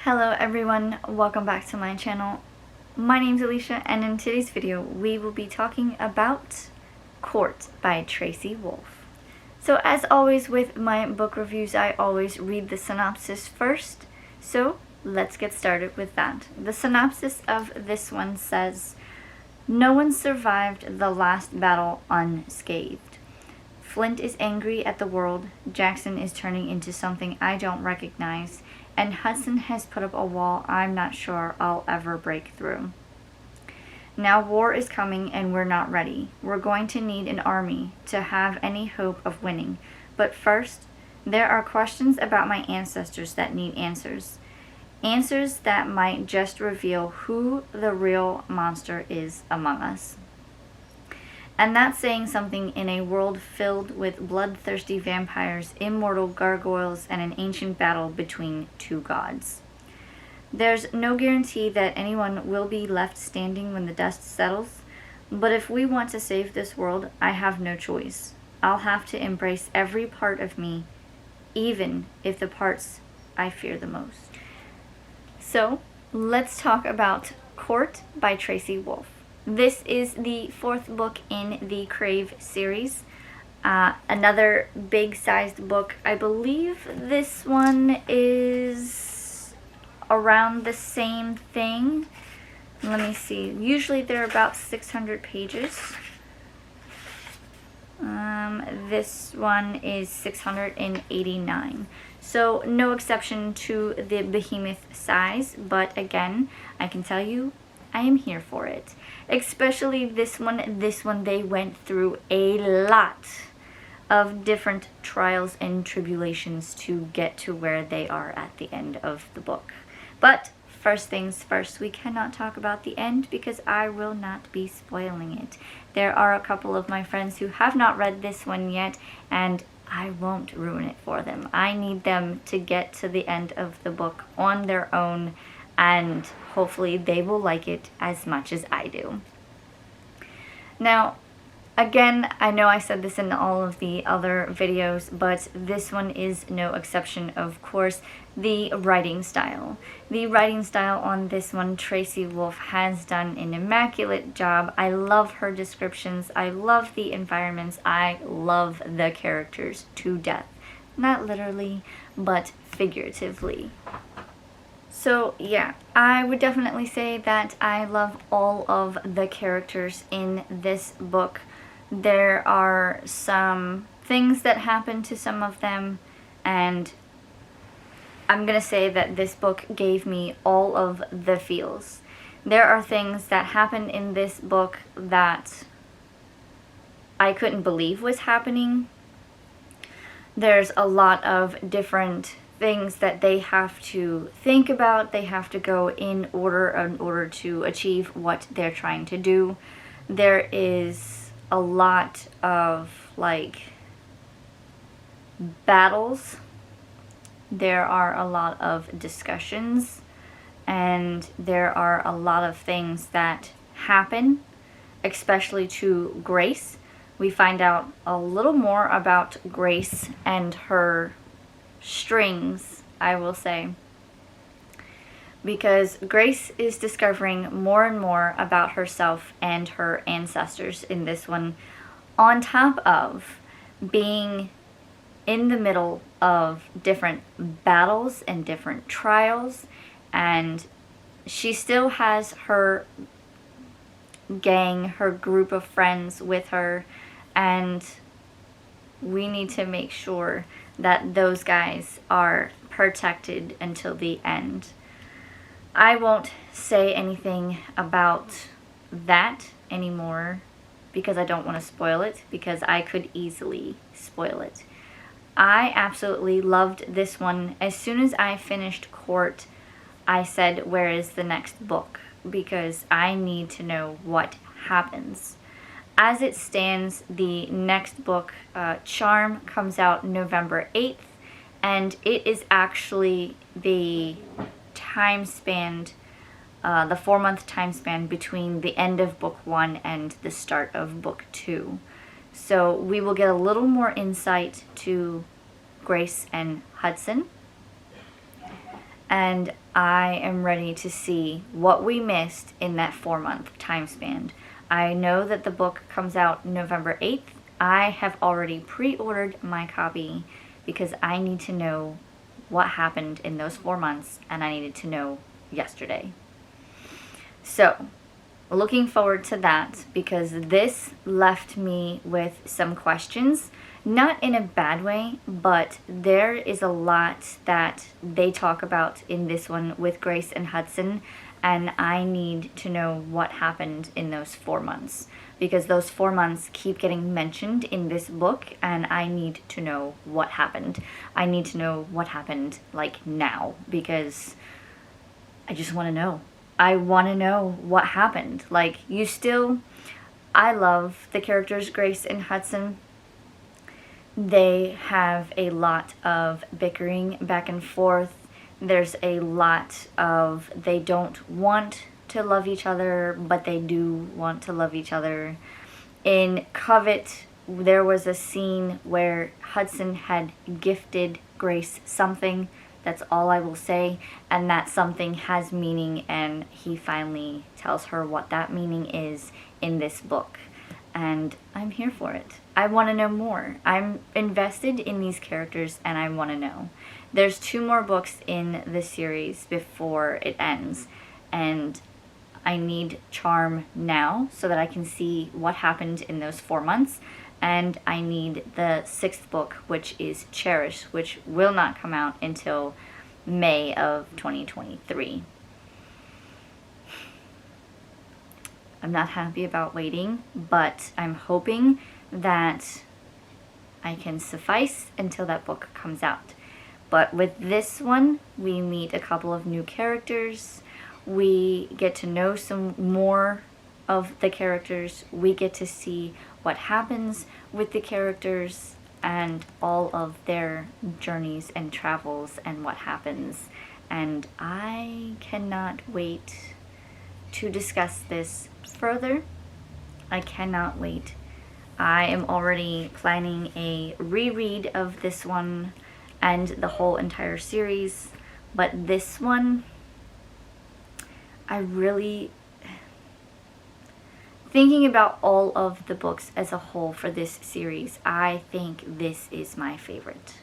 Hello everyone, welcome back to my channel. My name's Alicia, and in today's video we will be talking about Court by Tracy Wolff. So as always with my book reviews, I always read the synopsis first, so let's get started with that. The synopsis of this one says, "No one survived the last battle unscathed. Flint is angry at the world, Jackson is turning into something I don't recognize, and Hudson has put up a wall I'm not sure I'll ever break through. Now war is coming and we're not ready. We're going to need an army to have any hope of winning. But first, there are questions about my ancestors that need answers. Answers that might just reveal who the real monster is among us." And that's saying something in a world filled with bloodthirsty vampires, immortal gargoyles, and an ancient battle between two gods. There's no guarantee that anyone will be left standing when the dust settles, but if we want to save this world, I have no choice. I'll have to embrace every part of me, even if the parts I fear the most. So, let's talk about Court by Tracy Wolff. This is the fourth book in the Crave series. Another big-sized book. I believe this one is around the same thing. Let me see. Usually they're about 600 pages. This one is 689. So no exception to the behemoth size, but again, I can tell you, I am here for it. Especially this one. They went through a lot of different trials and tribulations to get to where they are at the end of the book. But first things first, we cannot talk about the end because I will not be spoiling it. There are a couple of my friends who have not read this one yet, and I won't ruin it for them. I need them to get to the end of the book on their own, and hopefully they will like it as much as I do. Now, again, I know I said this in all of the other videos, but this one is no exception, of course. The writing style. The writing style on this one, Tracy Wolff has done an immaculate job. I love her descriptions. I love the environments. I love the characters to death. Not literally, but figuratively. So yeah, I would definitely say that I love all of the characters in this book. There are some things that happen to some of them, and I'm gonna say that this book gave me all of the feels. There are things that happen in this book that I couldn't believe was happening. There's a lot of different things that they have to think about. They have to go in order to achieve what they're trying to do. There is a lot of battles. There are a lot of discussions, and there are a lot of things that happen, especially to Grace. We find out a little more about Grace and her strings, I will say, because Grace is discovering more and more about herself and her ancestors in this one, on top of being in the middle of different battles and different trials, and she still has her gang, her group of friends with her, and we need to make sure that those guys are protected until the end. I won't say anything about that anymore because I don't want to spoil it, because I could easily spoil it. I absolutely loved this one. As soon as I finished Court, I said, where is the next book? Because I need to know what happens. As it stands, the next book, Charm, comes out November 8th, and it is actually the time span, the 4-month time span between the end of book 1 and the start of book 2. So we will get a little more insight to Grace and Hudson. and I am ready to see what we missed in that 4-month time span. I know that the book comes out November 8th. I have already pre-ordered my copy because I need to know what happened in those 4 months, and I needed to know yesterday. So, looking forward to that because this left me with some questions. Not in a bad way, but there is a lot that they talk about in this one with Grace and Hudson, and I need to know what happened in those 4 months, because those 4 months keep getting mentioned in this book, and I need to know what happened. I need to know what happened, like, now, because I just want to know. I want to know what happened. Like, I love the characters Grace and Hudson. They have a lot of bickering back and forth. There's a lot of they don't want to love each other, but they do want to love each other. In Covet, there was a scene where Hudson had gifted Grace something. That's all I will say. And that something has meaning, and he finally tells her what that meaning is in this book. And I'm here for it. I want to know more. I'm invested in these characters, and I want to know. There's 2 more books in the series before it ends, and I need Charm now so that I can see what happened in those 4 months, and I need the 6th book, which is Cherish, which will not come out until May of 2023. I'm not happy about waiting, but I'm hoping that I can suffice until that book comes out. But with this one, we meet a couple of new characters. We get to know some more of the characters. We get to see what happens with the characters and all of their journeys and travels and what happens. And I cannot wait to discuss this further. I cannot wait. I am already planning a reread of this one and the whole entire series, but this one, thinking about all of the books as a whole for this series, I think this is my favorite.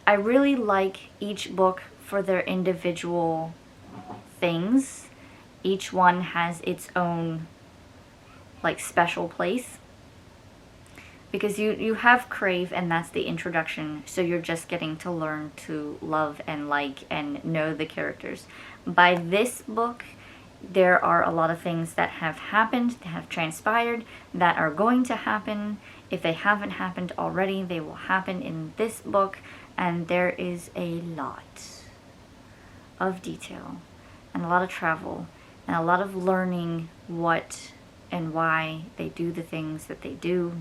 I really like each book for their individual things. Each one has its own, like, special place. Because you have Crave, and that's the introduction, so you're just getting to learn to love and like and know the characters. By this book, there are a lot of things that have happened, that have transpired, that are going to happen. If they haven't happened already, they will happen in this book, and there is a lot of detail and a lot of travel and a lot of learning what and why they do the things that they do.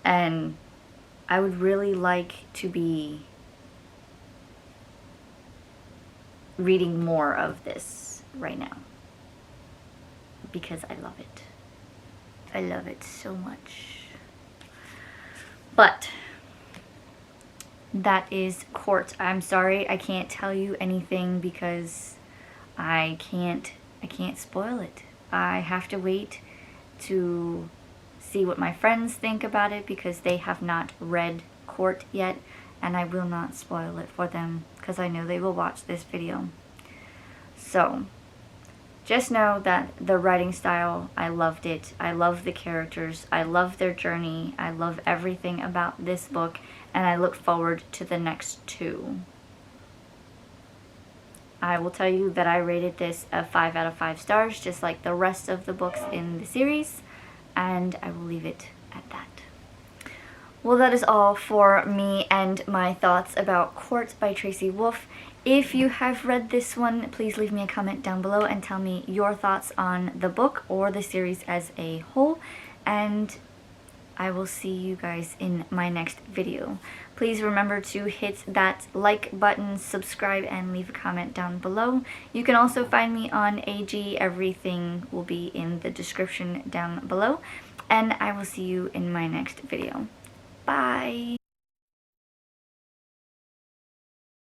And I would really like to be reading more of this right now because I love it. I love it so much. But that is Court. I'm sorry I can't tell you anything because I can't spoil it. I have to wait to see what my friends think about it because they have not read Court yet, and I will not spoil it for them because I know they will watch this video. So just know that the writing style, I loved it. I love the characters. I love their journey. I love everything about this book, and I look forward to the next 2. I will tell you that I rated this a 5 out of 5 stars, just like the rest of the books in the series, and I will leave it at that. Well, that is all for me and my thoughts about Court by Tracy Wolff. If you have read this one, please leave me a comment down below and tell me your thoughts on the book or the series as a whole, and I will see you guys in my next video. Please remember to hit that like button, subscribe, and leave a comment down below. You can also find me on AG. Everything will be in the description down below, and I will see you in my next video. Bye!